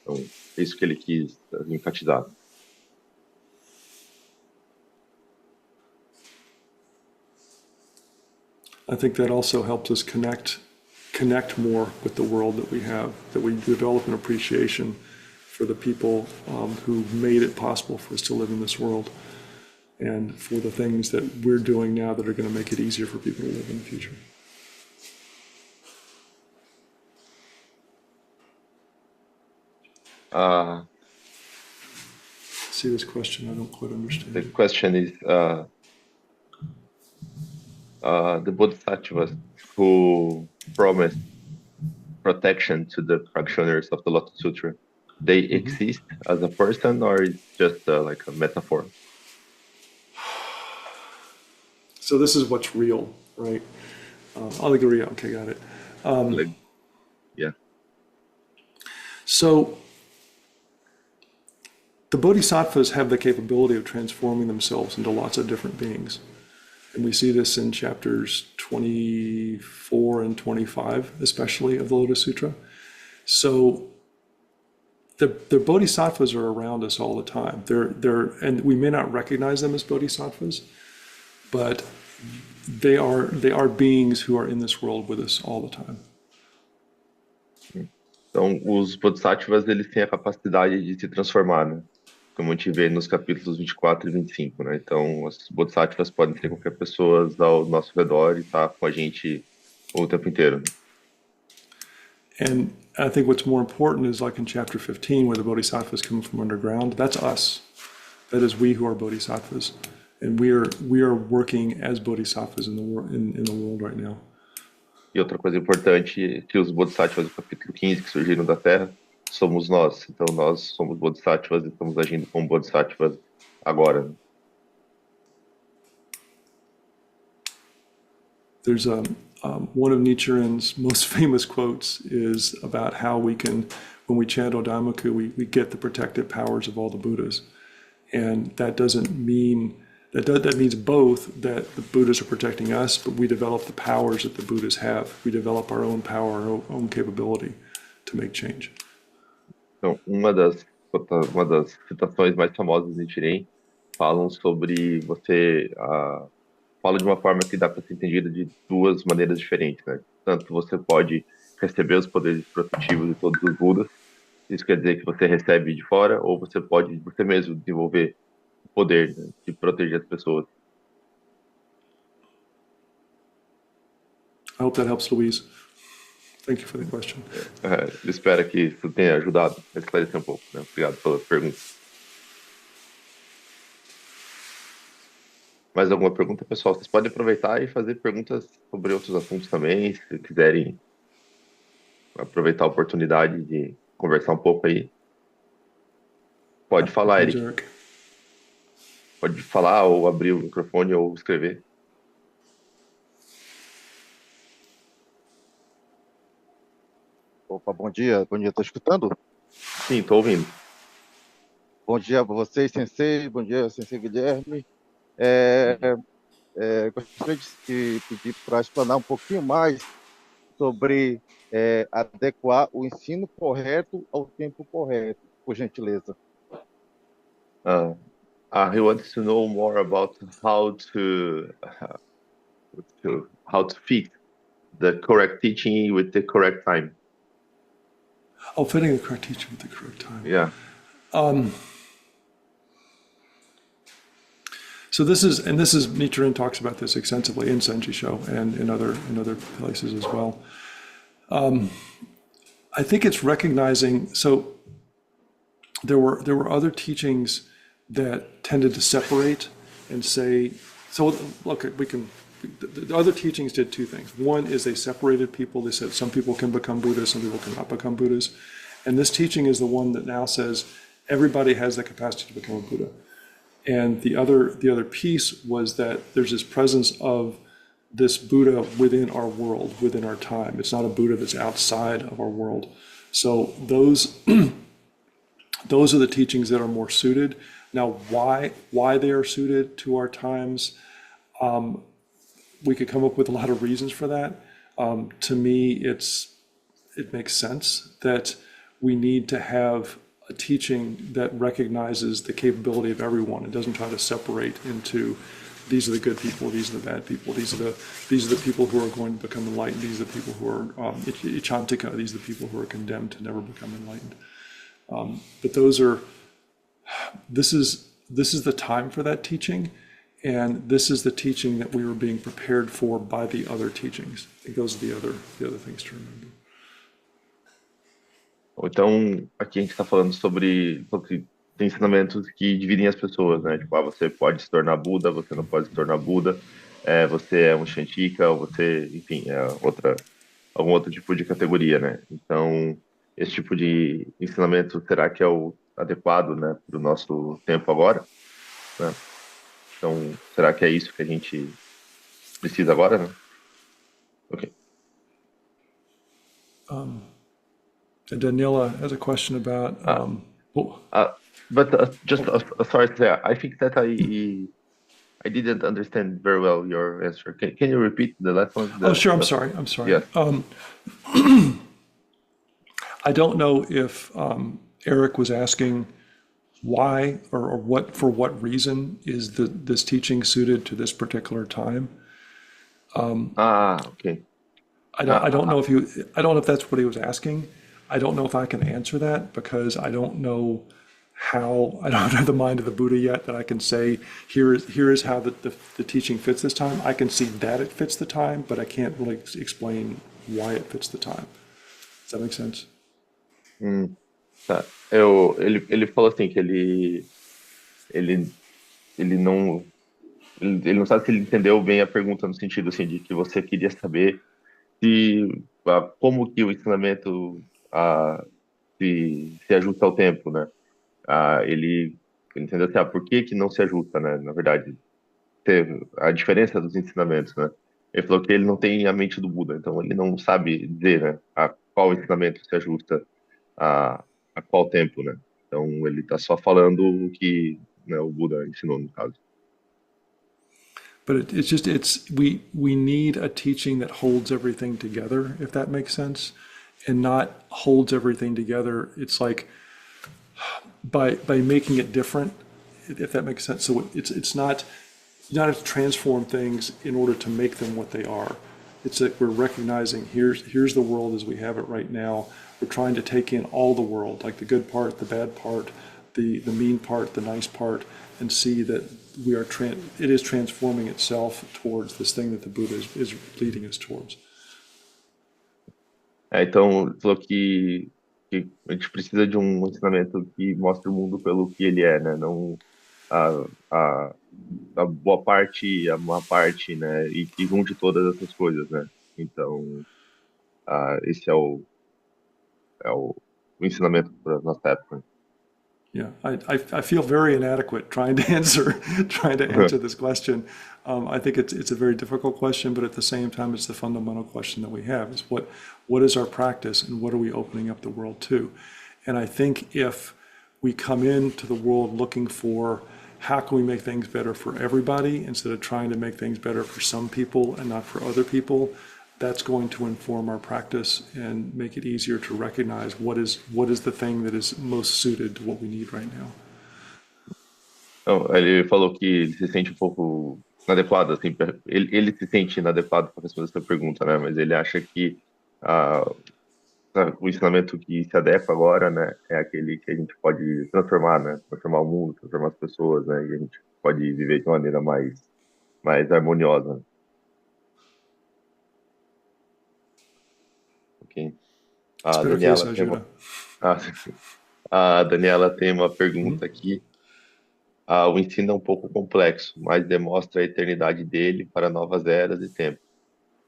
Speaker 1: Então, é isso que ele quis enfatizar.
Speaker 2: I think that also helps us connect more with the world that we develop an appreciation for the people who made it possible for us to live in this world, and for the things that we're doing now that are going to make it easier for people to live in the future. See this question? I don't quite understand.
Speaker 1: The question is, the bodhisattvas who promised protection to the practitioners of the Lotus Sutra, they exist as a person, or it's just like a metaphor?
Speaker 2: So this is what's real, right? Allegoria, okay, got it.
Speaker 1: Yeah.
Speaker 2: So the bodhisattvas have the capability of transforming themselves into lots of different beings. And we see this in chapters 24 and 25, especially of the Lotus Sutra. So the bodhisattvas are around us all the time. And we may not recognize them as bodhisattvas, but they are beings who are in this world with us all the time.
Speaker 1: Então, os bodhisattvas, eles têm a capacidade de se transformar, né? Como a gente vê nos capítulos 24 e 25, né? Então, os bodhisattvas podem ser qualquer pessoa ao nosso redor e estar com a gente o tempo inteiro.
Speaker 2: And I think what's more important is like in chapter 15, where the bodhisattvas come from underground, that's us. That is we who are bodhisattvas. And we are working as bodhisattvas in the world right now.
Speaker 1: E outra coisa importante, que os bodhisattvas do capítulo 15, que surgiram da Terra, somos nós. Então, nós somos bodhisattvas e estamos agindo como bodhisattvas agora. Né?
Speaker 2: There's one of Nichiren's most famous quotes is about how we can, when we chant Odamaku, we get the protective powers of all the Buddhas. And that doesn't mean, that means both that the Buddhas are protecting us, but we develop the powers that the Buddhas have. We develop our own power, our own capability to make change.
Speaker 1: Então, uma das citações mais famosas de Nichiren falam sobre você... fala de uma forma que dá para ser entendida de duas maneiras diferentes, né? Tanto você pode receber os poderes protetivos de todos os Budas, isso quer dizer que você recebe de fora, ou você pode você mesmo desenvolver o poder, né, de proteger as pessoas.
Speaker 2: I hope that helps, Louise. Thank you for the question.
Speaker 1: Espero que isso tenha ajudado a esclarecer um pouco, né? Obrigado pela pergunta. Mais alguma pergunta, pessoal? Vocês podem aproveitar e fazer perguntas sobre outros assuntos também, se quiserem aproveitar a oportunidade de conversar um pouco aí. Pode falar, Eric. Pode falar ou abrir o microfone ou escrever.
Speaker 3: Opa, bom dia, estou escutando?
Speaker 1: Sim, estou ouvindo.
Speaker 3: Bom dia para vocês, Sensei, bom dia, Sensei Guilherme. Gostaria de pedir para explanar um pouquinho mais sobre adequar o ensino correto ao tempo correto, por gentileza.
Speaker 1: He wants to know more about how to fit the correct teaching with the correct time.
Speaker 2: Oh, fitting the correct teaching with the correct time.
Speaker 1: Yeah.
Speaker 2: So this is Nichiren talks about this extensively in Senji-sho and in other places as well. I think it's recognizing, so there were other teachings that tended to separate and say, so look, the other teachings did two things. One is they separated people. They said some people can become Buddhas, some people cannot become Buddhas. And this teaching is the one that now says everybody has the capacity to become a Buddha. And the other piece was that there's this presence of this Buddha within our world, within our time. It's not a Buddha that's outside of our world. So those are the teachings that are more suited. Now, why they are suited to our times, we could come up with a lot of reasons for that. To me, it makes sense that we need to have a teaching that recognizes the capability of everyone. It doesn't try to separate into these are the good people, these are the bad people, these are the people who are going to become enlightened, these are the people who are ichantika, these are the people who are condemned to never become enlightened. But this is the time for that teaching, and this is the teaching that we were being prepared for by the other teachings. I think those are the other things to remember.
Speaker 1: Então, aqui a gente está falando sobre ensinamentos que dividem as pessoas, né? Tipo, você pode se tornar Buda, você não pode se tornar Buda, você é um Shantika, ou você, enfim, algum outro tipo de categoria, né? Então, esse tipo de ensinamento, será que é o adequado, né, para o nosso tempo agora? Né? Então, será que é isso que a gente precisa agora, né? Ok.
Speaker 2: Daniela has a question about.
Speaker 1: But just sorry to say, I think that I I didn't understand very well your answer. Can you repeat the last one?
Speaker 2: Oh, sure. I'm sorry. I'm sorry.
Speaker 1: Yes.
Speaker 2: I don't know if Eric was asking why or what for what reason is this teaching suited to this particular time.
Speaker 1: Okay.
Speaker 2: I don't know if I don't know if that's what he was asking. I don't know if I can answer that because I don't know how, I don't have the mind of the Buddha yet that I can say, here is how the teaching fits this time. I can see that it fits the time, but I can't really explain why it fits the time. Does that make sense?
Speaker 1: Tá. Ele falou assim que ele, ele não, ele não sabe se ele entendeu bem a pergunta no sentido assim de que você queria saber se como que o ensinamento se ajusta ao tempo, né? Ele entendeu assim, por que que não se ajusta, né? Na verdade, a diferença dos ensinamentos, né? Ele falou que ele não tem a mente do Buda, então ele não sabe dizer, né, a qual ensinamento se ajusta a, a qual tempo, né? Então ele está só falando o que, né, o Buda ensinou no caso.
Speaker 2: But we need a teaching that holds everything together, if that makes sense, and not holds everything together. It's like by making it different, if that makes sense. So it's not, you don't have to transform things in order to make them what they are. It's that we're recognizing here's the world as we have it right now. We're trying to take in all the world, like the good part, the bad part, the mean part, the nice part, and see that it is transforming itself towards this thing that the Buddha is leading us towards.
Speaker 1: Então, ele falou que a gente precisa de um ensinamento que mostre o mundo pelo que ele é, né? Não a, a, a boa parte e a má parte, né? E que junte todas essas coisas, né? Então, esse é o ensinamento para nossa época.
Speaker 2: Yeah, I feel very inadequate trying to answer this question. I think it's a very difficult question, but at the same time, it's the fundamental question that we have: is what is our practice, and what are we opening up the world to? And I think if we come into the world looking for how can we make things better for everybody instead of trying to make things better for some people and not for other people, that's going to inform our practice and make it easier to recognize what is the thing that is most suited to what we need right now.
Speaker 1: Então, ele falou que ele se sente um pouco inadequado, assim, ele se sente inadequado para responder essa pergunta, né? Mas ele acha que o ensinamento que se adequa agora, né, é aquele que a gente pode transformar, né? Transformar o mundo, transformar as pessoas, né? E a gente pode viver de uma maneira mais harmoniosa. Ok. A
Speaker 2: Espero que isso
Speaker 1: Daniela tem
Speaker 2: ajuda.
Speaker 1: a Daniela tem uma pergunta aqui. O ensino é um pouco complexo, mas demonstra a eternidade dele para novas eras e tempos.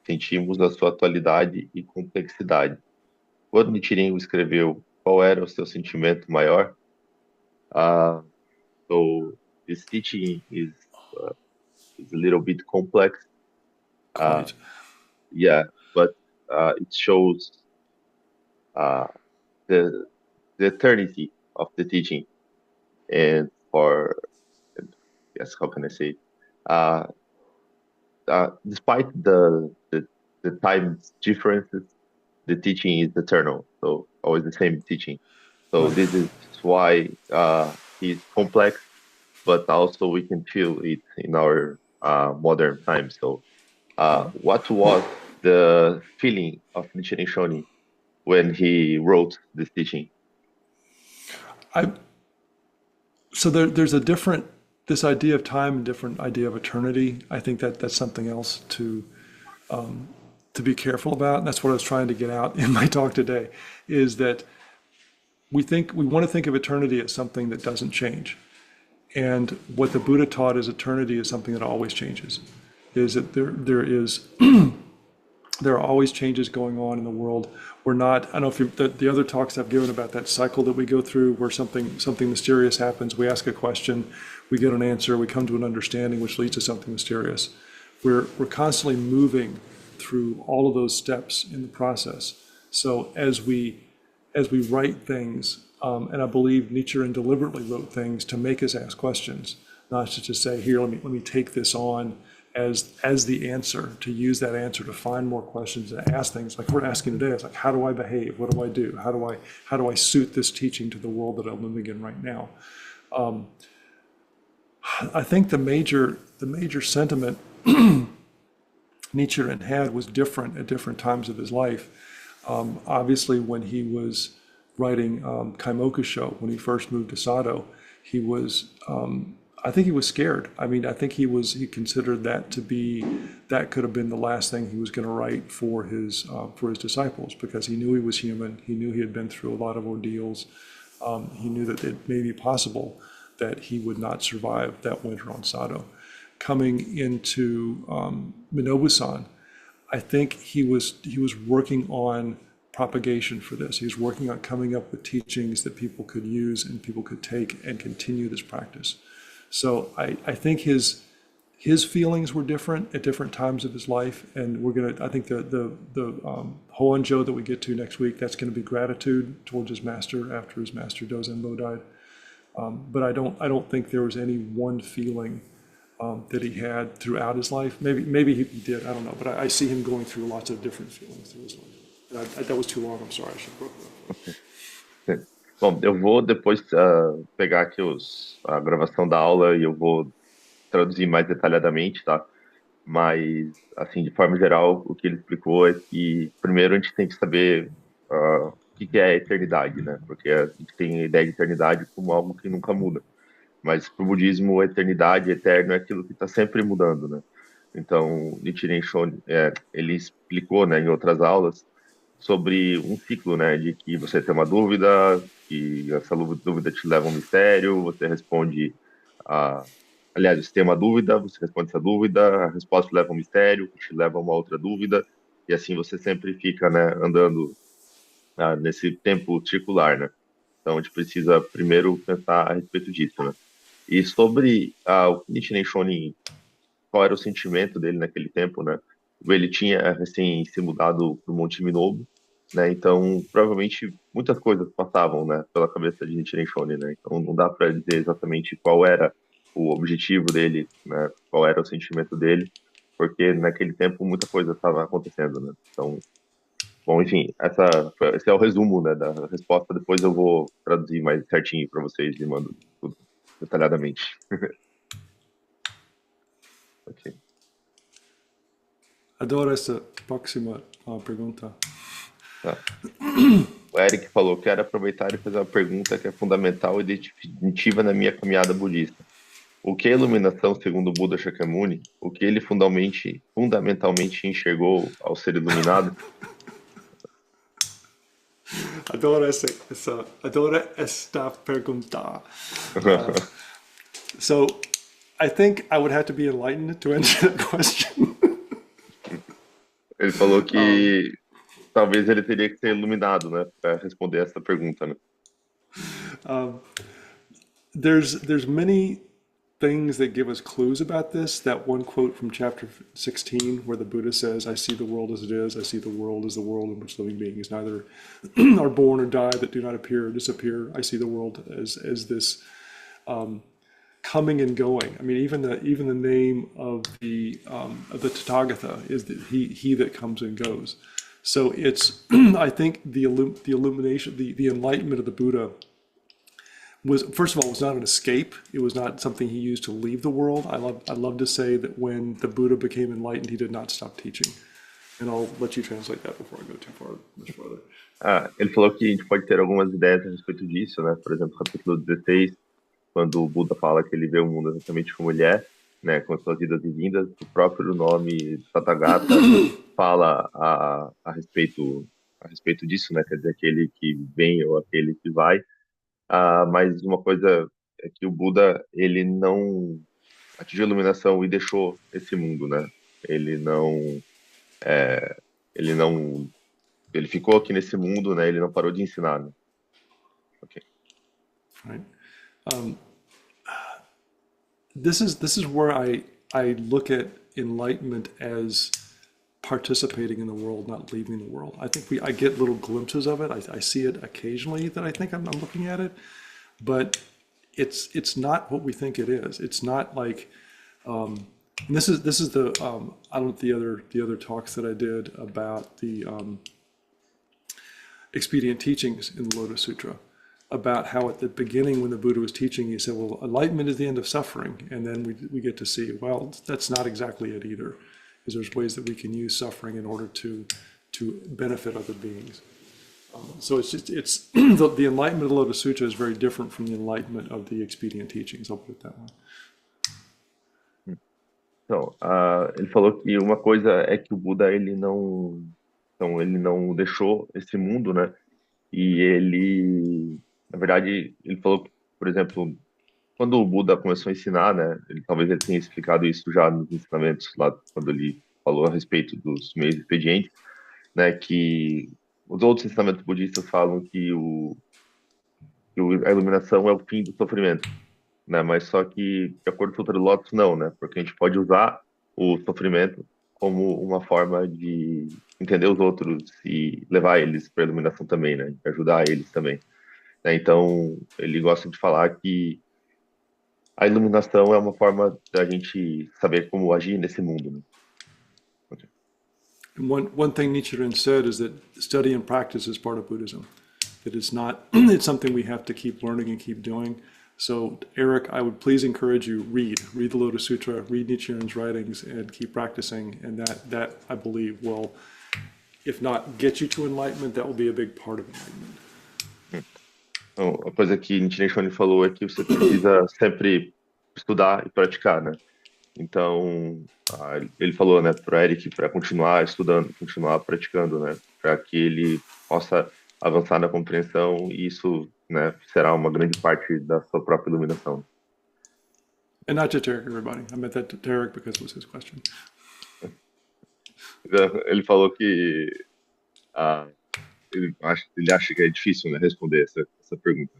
Speaker 1: Sentimos a sua atualidade e complexidade. Quando Nichiren escreveu, qual era o seu sentimento maior? So this teaching is a little bit complex.
Speaker 2: Quite.
Speaker 1: Yeah, but it shows the eternity of the teaching, and yes, how can I say it? Despite the time differences, the teaching is eternal. So always the same teaching. So
Speaker 2: Right.
Speaker 1: this is why it's complex, but also we can feel it in our modern time. So what was the feeling of Nichiren Shonin when he wrote this teaching?
Speaker 2: So there's this idea of time and different idea of eternity. I think that's something else to be careful about. And that's what I was trying to get out in my talk today, is that we want to think of eternity as something that doesn't change. And what the Buddha taught as eternity is something that always changes. Is that there are always changes going on in the world. I don't know if the other talks I've given about that cycle that we go through where something mysterious happens, we ask a question, we get an answer, we come to an understanding which leads to something mysterious. We're constantly moving through all of those steps in the process. So as we write things, and I believe Nichiren deliberately wrote things to make us ask questions, not to just say, here, let me take this on as the answer, to use that answer to find more questions and ask things like we're asking today. It's like, how do I behave? What do I do? How do I suit this teaching to the world that I'm living in right now? I think the major sentiment Nichiren had was different at different times of his life. Obviously, when he was writing Kaimokusho, when he first moved to Sado, he was, I think he was scared. I mean, I think he considered that that could have been the last thing he was going to write for his disciples, because he knew he was human. He knew he had been through a lot of ordeals. He knew that it may be possible that he would not survive that winter on Sado. Coming into Minobu-san, I think he was working on propagation for this. He was working on coming up with teachings that people could use and people could take and continue this practice. So I think his feelings were different at different times of his life, and I think the Hoanjo that we get to next week, that's going to be gratitude towards his master after his master Dozenbo died. But I don't think there was any one feeling that he had throughout his life. Maybe he did, I don't know. But I see him going through lots of different feelings through his life. That was too long, I'm sorry, I should have broken it up.
Speaker 1: Bom, eu vou depois pegar aqui a gravação da aula e eu vou traduzir mais detalhadamente, tá? Mas, assim, de forma geral, o que ele explicou é que, primeiro, a gente tem que saber o que é a eternidade, né? Porque a gente tem a ideia de eternidade como algo que nunca muda. Mas, para o budismo, a eternidade, eterno, é aquilo que está sempre mudando, né? Então, Nichiren Shonin, ele explicou, né, em outras aulas, sobre um ciclo, né, de que você tem uma dúvida, que essa dúvida te leva a um mistério, você responde aliás, você tem uma dúvida, você responde essa dúvida, a resposta te leva a um mistério, que te leva a uma outra dúvida, e assim você sempre fica, né, andando nesse tempo circular, né? Então a gente precisa primeiro pensar a respeito disso, né? E sobre o Nichiren Shonin, qual era o sentimento dele naquele tempo, né? Ele tinha recém se mudado para o Monte Minobu, né? Então, provavelmente, muitas coisas passavam, né, pela cabeça de Nichiren Shonin, né? Então, não dá para dizer exatamente qual era o objetivo dele, né? Qual era o sentimento dele, porque naquele tempo muita coisa estava acontecendo, né? Então, bom, enfim, esse é o resumo, né, da resposta. Depois eu vou traduzir mais certinho para vocês e mando tudo detalhadamente. Ok.
Speaker 2: Adoro essa próxima pergunta.
Speaker 1: Tá. O Eric falou: quero aproveitar e fazer uma pergunta que é fundamental e definitiva na minha caminhada budista. O que é iluminação segundo Buda Shakyamuni? O que ele fundamentalmente enxergou ao ser iluminado?
Speaker 2: Adoro esta pergunta. So, I think I would have to be enlightened to answer that question.
Speaker 1: Ele falou que talvez ele teria que ser iluminado, né, para responder essa pergunta, né?
Speaker 2: There's many things that give us clues about this. That one quote from chapter 16 where the Buddha says, I see the world as it is, I see the world as the world in which living beings neither are born or die, that do not appear or disappear. I see the world as this coming and going. I mean, even the name of the Tathagata is that he that comes and goes. So it's I think the illumination, the enlightenment of the Buddha was, first of all, was not an escape. It was not something he used to leave the world. I love to say that when the Buddha became enlightened, he did not stop teaching. And I'll let you translate that before I go much further.
Speaker 1: Ele falou que a gente pode ter algumas ideias a respeito disso, né? Por exemplo, capítulo 16, quando o Buda fala que ele vê o mundo exatamente como ele é, né, com as suas idas e vindas, o próprio nome Tathagata fala a respeito disso, né, quer dizer, aquele que vem ou aquele que vai, mas uma coisa é que o Buda, ele não atingiu a iluminação e deixou esse mundo, né, ele ficou aqui nesse mundo, né, ele não parou de ensinar, né? Okay.
Speaker 2: Right. This is where I look at enlightenment as participating in the world, not leaving the world. I think I get little glimpses of it. I see it occasionally that I think I'm looking at it, but it's not what we think it is. It's not like, and this is the I don't know the other talks that I did about the expedient teachings in the Lotus Sutra, about how at the beginning when the Buddha was teaching, he said, well, enlightenment is the end of suffering. And then we get to see, well, that's not exactly it either, because there's ways that we can use suffering in order to benefit other beings. So it's the enlightenment of the Lotus Sutra is very different from the enlightenment of the expedient teachings. I'll put it that way.
Speaker 1: Então, ele falou que uma coisa é que o Buda ele não deixou esse mundo, né? E ele, na verdade, ele falou que, por exemplo, quando o Buda começou a ensinar, né? Talvez ele tenha explicado isso já nos ensinamentos lá quando ele falou a respeito dos meios expedientes, né? Que os outros ensinamentos budistas falam que a iluminação é o fim do sofrimento, né? Mas só que, de acordo com o Sutra de Lótus, não, né? Porque a gente pode usar o sofrimento como uma forma de entender os outros e levar eles para a iluminação também, né? De ajudar eles também, né? Então, ele gosta de falar que a iluminação é uma forma da gente saber como agir nesse mundo, né? Okay.
Speaker 2: One thing Nichiren said is that study and practice is part of Buddhism. That it's not, it's something we have to keep learning and keep doing. So, Eric, I would please encourage you, read the Lotus Sutra, read Nichiren's writings, and keep practicing. And that I believe will, if not get you to enlightenment, that will be a big part of enlightenment.
Speaker 1: Então, a coisa que Nichiren falou é que você precisa sempre estudar e praticar, né? Então, ele falou, né, para Eric, para continuar estudando, continuar praticando, né, para que ele possa avançar na compreensão e isso, né, será uma grande parte da sua própria iluminação.
Speaker 2: And not just Eric, everybody. I meant that to Eric because it was his question.
Speaker 1: Ele falou que ele acha que é difícil, né, responder essa pergunta.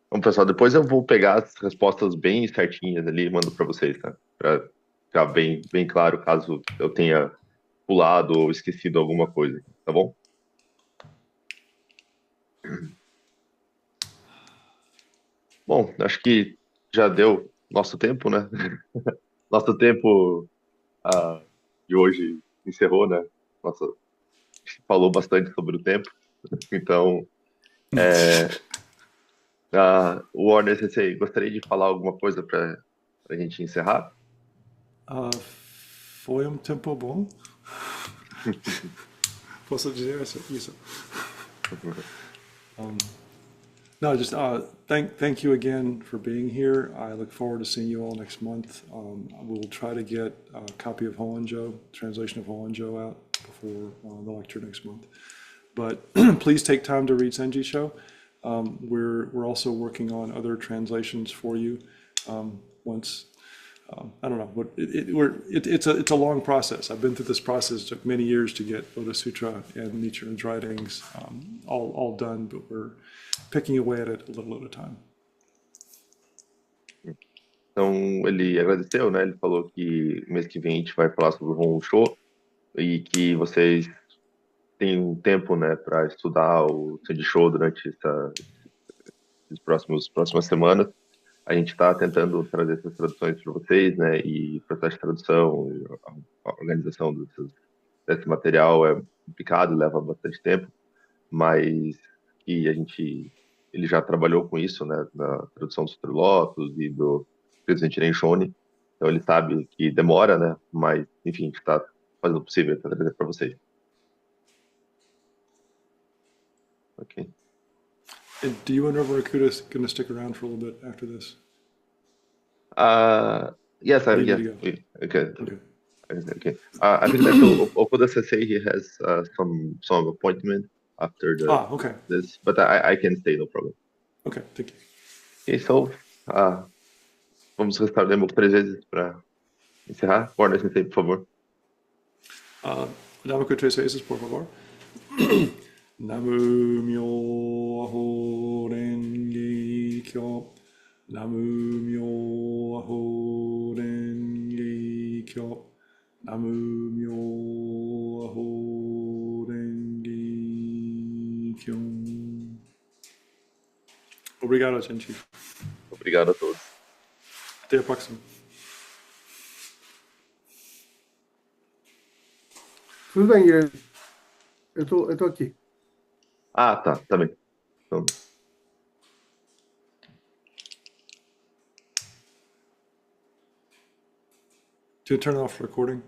Speaker 1: Bom, pessoal, depois eu vou pegar as respostas bem certinhas ali e mando para vocês, tá? Para ficar bem claro caso eu tenha pulado ou esquecido alguma coisa, tá bom? Bom, acho que já deu nosso tempo, né? Nosso tempo de hoje encerrou, né? Nossa, a gente falou bastante sobre o tempo, então o Warner, você gostaria de falar alguma coisa para a gente encerrar?
Speaker 2: Foi tempo bom? Posso dizer isso? No, just thank you again for being here. I look forward to seeing you all next month. We'll try to get a copy of Hoenjo, translation of Hoenjo out before the lecture next month. But please take time to read Senji-sho. We're also working on other translations for you. Once I don't know, it's a long process. I've been through this process. It took many years to get Lotus Sutra and Nichiren's writings all done, but we're picking away at it a little at a time.
Speaker 1: Então, ele agradeceu, né? Ele falou que mês que vem a gente vai falar sobre o Honshu e que vocês têm um tempo, né, para estudar o Senji-sho durante as próximas semanas. A gente está tentando trazer essas traduções para vocês, né? E o processo de tradução, a organização desse material é complicado, leva bastante tempo, mas que ele já trabalhou com isso, né? Na tradução do Sutra de Lótus e do Senji Shonin, então ele sabe que demora, né? Mas enfim, a gente está fazendo o possível para trazer para vocês. Ok.
Speaker 2: And do you and Rakuta going to stick around for a little bit after this?
Speaker 1: Yes,
Speaker 2: Okay.
Speaker 1: Okay. I think that Okuda Sensei, he has some appointment after this, but I can stay, no problem.
Speaker 2: Okay, thank you.
Speaker 1: Okay, so vamos restar o demo 3 vezes para encerrar. Warner Sensei, por favor.
Speaker 2: Dame 3 vezes, por favor. Namu myo renge kyo. Namu myo renge kyo. Namu myo renge Obrigado, gente.
Speaker 1: Obrigado a todos.
Speaker 2: Até a próxima.
Speaker 4: Tudo bem, Guilherme. Eu tô aqui.
Speaker 1: Ah, tá bem. Então,
Speaker 2: Do you turn off recording?